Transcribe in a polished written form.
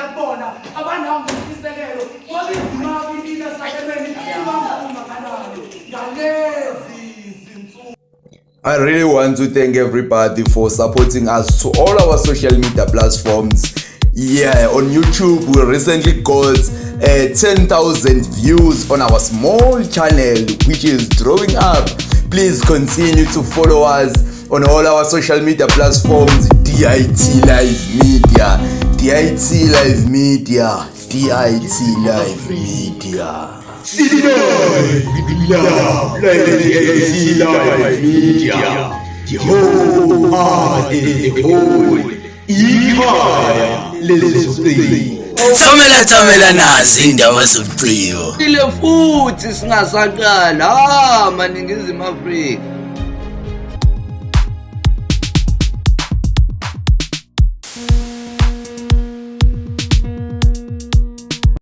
ngiyakubona abanawo ngesisekelo ngoba izimali lina sakemeni ibanguma kanani ngalezi izinsuku. I really want to thank everybody for supporting us to all our social media platforms. Yeah, on YouTube we recently got 10,000 views on our small channel which is growing up. Please continue to follow us on all our social media platforms. DIT Live Media, DIT Live Media, DIT Live Media. DIT Live Media. The whole heart is the whole. Ikhaya Lezobuciko. Samela nazi indaba zobuciko. Ile futhi singasaqala maningizimu Afrika.